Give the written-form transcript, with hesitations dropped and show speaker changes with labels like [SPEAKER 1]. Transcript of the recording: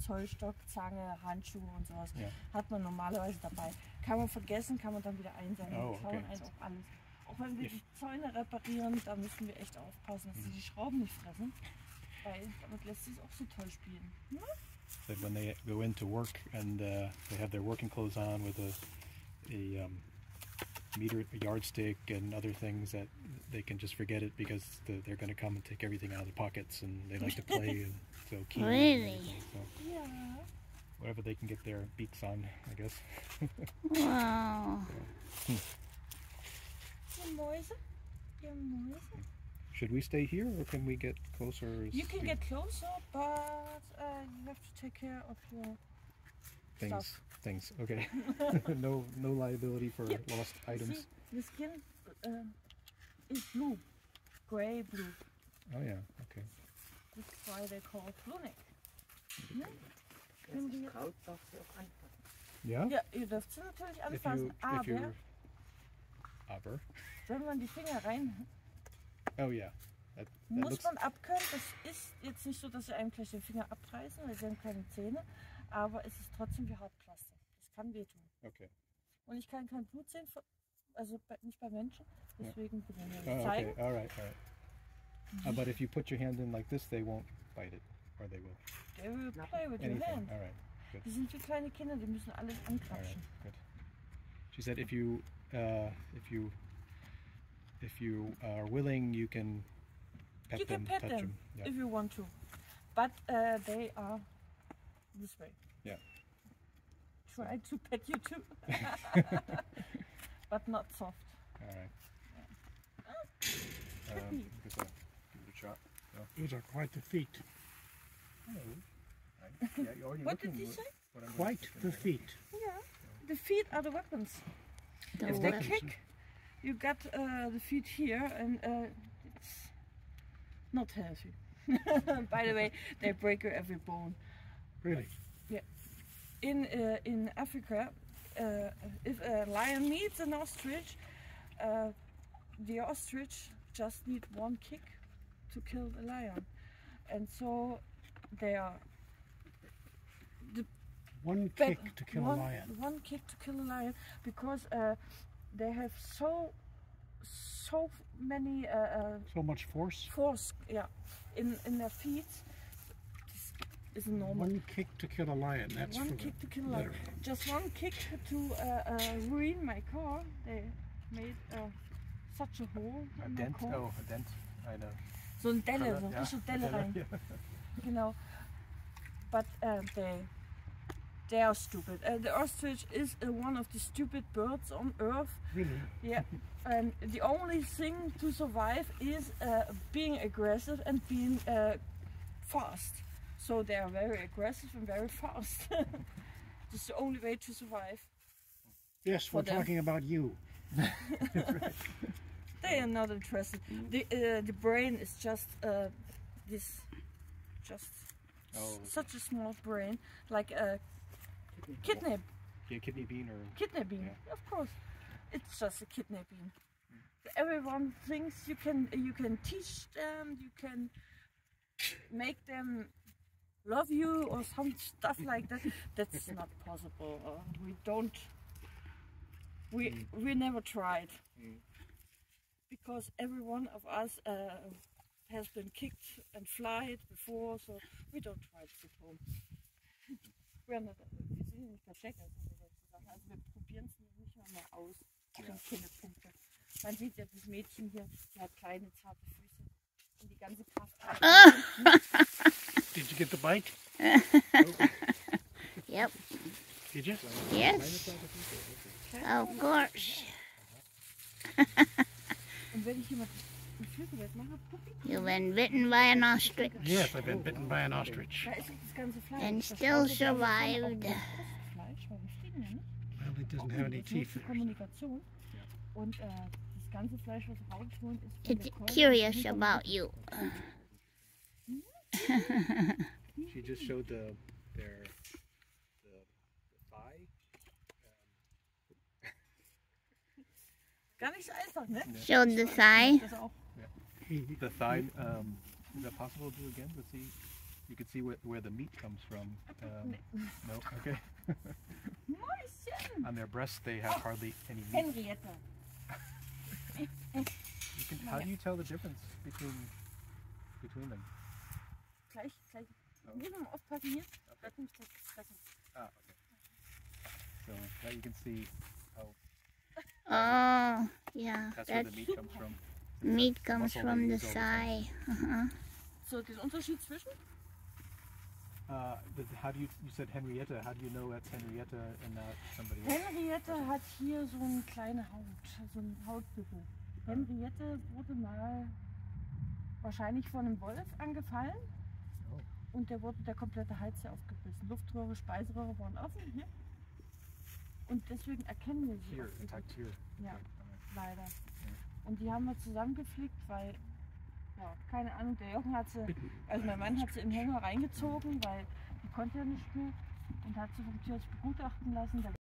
[SPEAKER 1] Zollstock, Zange, Handschuhe und sowas.
[SPEAKER 2] Yeah.
[SPEAKER 1] Hat man normalerweise dabei. Kann man vergessen, kann man dann wieder einsammeln.
[SPEAKER 2] Oh,
[SPEAKER 1] Wir klauen
[SPEAKER 2] okay.
[SPEAKER 1] einen auch alles. Auch wenn wir die Zäune reparieren, da müssen wir echt aufpassen, dass sie die Schrauben nicht fressen. Weil damit lässt sich es auch so toll spielen. Hm?
[SPEAKER 2] So when they go into work and they have their working clothes on with a meter, a yardstick and other things, that they can just forget it because they're going to come and take everything out of their pockets, and they like to play and so keys and everything, so
[SPEAKER 1] Yeah.
[SPEAKER 2] whatever they can get their beaks on, I guess.
[SPEAKER 3] Wow.
[SPEAKER 1] Ihr Mäuse? Ihr Mäuse?
[SPEAKER 2] Should we stay here or can we get closer?
[SPEAKER 1] You can get closer, but you have to take care of your stuff.
[SPEAKER 2] Things. Okay. no liability for lost items.
[SPEAKER 1] See, the skin is blue, grey blue.
[SPEAKER 2] Oh yeah. Okay.
[SPEAKER 1] That's why they call it blue neck. Ne?
[SPEAKER 2] Yeah.
[SPEAKER 1] Ja, ihr dürft sie natürlich anfassen,
[SPEAKER 2] aber
[SPEAKER 1] wenn man die Finger rein,
[SPEAKER 2] oh yeah. That
[SPEAKER 1] muss
[SPEAKER 2] looks,
[SPEAKER 1] man abkönnen. Das ist jetzt nicht so, dass sie einem gleich den Finger abreißen, weil sie haben keine Zähne, aber es ist trotzdem wie Hautpflaster. Das kann wehtun.
[SPEAKER 2] okay.
[SPEAKER 1] Und ich kann kein Blut sehen, also nicht bei Menschen, deswegen bin ich
[SPEAKER 2] Oh,
[SPEAKER 1] zeigen.
[SPEAKER 2] okay. All right. But if you put your hand in like this, they won't bite it, or they will.
[SPEAKER 1] They will play with your
[SPEAKER 2] Anything.
[SPEAKER 1] hand.
[SPEAKER 2] All right. Good.
[SPEAKER 1] Die sind wie kleine Kinder, die müssen alles
[SPEAKER 2] All right.
[SPEAKER 1] ankrapschen.
[SPEAKER 2] Good. She said if you are willing, you can pet
[SPEAKER 1] You
[SPEAKER 2] them,
[SPEAKER 1] can pet
[SPEAKER 2] touch
[SPEAKER 1] them
[SPEAKER 2] Yeah.
[SPEAKER 1] if you want to, but they are this way.
[SPEAKER 2] Yeah.
[SPEAKER 1] Try to pet you too, but not soft.
[SPEAKER 2] All right.
[SPEAKER 1] Happy.
[SPEAKER 2] Give it a shot.
[SPEAKER 4] Those are quite the feet.
[SPEAKER 2] Hello. Yeah, you're already
[SPEAKER 1] What did
[SPEAKER 2] looking
[SPEAKER 1] you
[SPEAKER 2] with
[SPEAKER 1] say?
[SPEAKER 2] what I'm
[SPEAKER 4] Quite
[SPEAKER 2] interested
[SPEAKER 4] the
[SPEAKER 2] in.
[SPEAKER 4] feet.
[SPEAKER 1] Yeah, the feet are the weapons.
[SPEAKER 3] The
[SPEAKER 1] If they
[SPEAKER 3] weapons.
[SPEAKER 1] kick, you got the feet here, and it's not healthy. By the way, they break your every bone.
[SPEAKER 4] Really?
[SPEAKER 1] In Africa, if a lion meets an ostrich, the ostrich just need one kick to kill the lion, and so they are
[SPEAKER 4] One kick to kill a lion.
[SPEAKER 1] One kick to kill a lion, because they have so many
[SPEAKER 4] So much force.
[SPEAKER 1] force, yeah, in their feet. This is normal.
[SPEAKER 4] One kick to kill a lion. That's
[SPEAKER 1] One
[SPEAKER 4] for
[SPEAKER 1] kick to
[SPEAKER 4] the
[SPEAKER 1] kill a lion.
[SPEAKER 4] literal.
[SPEAKER 1] Just one kick to ruin my car. They made such a hole
[SPEAKER 2] A
[SPEAKER 1] in my
[SPEAKER 2] dent?
[SPEAKER 1] car.
[SPEAKER 2] Oh, a dent. I know.
[SPEAKER 1] So ein Delle, so
[SPEAKER 2] Ja,
[SPEAKER 1] richtig Delle rein.
[SPEAKER 2] Ja.
[SPEAKER 1] Genau. But they are stupid. The ostrich is one of the stupid birds on earth.
[SPEAKER 4] Really?
[SPEAKER 1] Yeah. And the only thing to survive is being aggressive and being fast. So they are very aggressive and very fast. It's the only way to survive.
[SPEAKER 4] Yes,
[SPEAKER 1] For
[SPEAKER 4] we're
[SPEAKER 1] them.
[SPEAKER 4] talking about you.
[SPEAKER 1] They are not interested. The brain is just
[SPEAKER 2] Oh,
[SPEAKER 1] such a small brain, like a kidney
[SPEAKER 2] yeah, kidney bean or
[SPEAKER 1] bean.
[SPEAKER 2] Yeah.
[SPEAKER 1] Of course, it's just a kidney bean. Everyone thinks you can teach them, you can make them love you or some stuff like that. That's not possible. We never tried, because every one of us has been kicked and flied before, so we don't try it at home. Wir sind nicht perfekt, also wir probieren es nicht mal mehr aus. Keine Punkte. Man sieht ja das Mädchen hier, die hat kleine zarte Füße und die ganze Kraft.
[SPEAKER 4] Did you get the bite?
[SPEAKER 3] Yep.
[SPEAKER 4] Did you?
[SPEAKER 3] Yes. Of course.
[SPEAKER 1] Und wenn ich jemand die Füße wegmache, Puppi,
[SPEAKER 3] You've been bitten by an ostrich
[SPEAKER 4] Yes, I've been bitten by an ostrich.
[SPEAKER 1] da ist das ganze Fleisch.
[SPEAKER 3] and
[SPEAKER 1] Das
[SPEAKER 3] still
[SPEAKER 1] Fleisch ist ja
[SPEAKER 3] survived.
[SPEAKER 1] auch das Fleisch, weil wir fliegen ja nicht.
[SPEAKER 4] Well, it doesn't
[SPEAKER 1] Auch
[SPEAKER 4] have any
[SPEAKER 1] nicht. Das ist
[SPEAKER 4] teeth.
[SPEAKER 1] nur zur Kommunikation. Und das ganze Fleisch, was rausholen, ist von
[SPEAKER 3] It's
[SPEAKER 1] der Keule.
[SPEAKER 3] curious about you.
[SPEAKER 2] she just showed the thigh.
[SPEAKER 1] Gar nicht so einfach, ne?
[SPEAKER 3] Showed the thigh.
[SPEAKER 1] Das auch.
[SPEAKER 2] The thigh. Is that possible to do again? Let's see. You can see where the meat comes from. No, okay.
[SPEAKER 1] Mäuschen!
[SPEAKER 2] On their breasts, they have hardly any meat.
[SPEAKER 1] Henriette.
[SPEAKER 2] How do you tell the difference between them?
[SPEAKER 1] Gleich. Muss man aufpassen hier. Lass mich das fressen.
[SPEAKER 2] Ah, okay. So now you can see how
[SPEAKER 3] Oh, yeah.
[SPEAKER 2] that's where
[SPEAKER 3] That
[SPEAKER 2] the meat comes from.
[SPEAKER 3] meat comes
[SPEAKER 2] muscle
[SPEAKER 3] from
[SPEAKER 2] they
[SPEAKER 3] the
[SPEAKER 2] use all the time.
[SPEAKER 3] thigh.
[SPEAKER 1] So, den Unterschied zwischen?
[SPEAKER 2] How do you said Henrietta? How do you know that's Henrietta and not somebody else?
[SPEAKER 1] Henriette hat hier so eine kleine Haut, so ein Hautbügel. Henriette wurde mal wahrscheinlich von einem Wolf angefallen
[SPEAKER 2] Oh.
[SPEAKER 1] und der komplette Hals hier aufgebissen. Luftröhre, Speiseröhre waren offen hier. Und deswegen erkennen wir sie
[SPEAKER 2] Here,
[SPEAKER 1] auch
[SPEAKER 2] attacked
[SPEAKER 1] nicht.
[SPEAKER 2] here.
[SPEAKER 1] Ja,
[SPEAKER 2] Okay.
[SPEAKER 1] leider. Und die haben wir zusammengeflickt, weil, ja, keine Ahnung, der Jochen hat sie, also mein Mann hat sie im Hänger reingezogen, weil die konnte ja nicht mehr und hat sie vom Tierarzt begutachten lassen.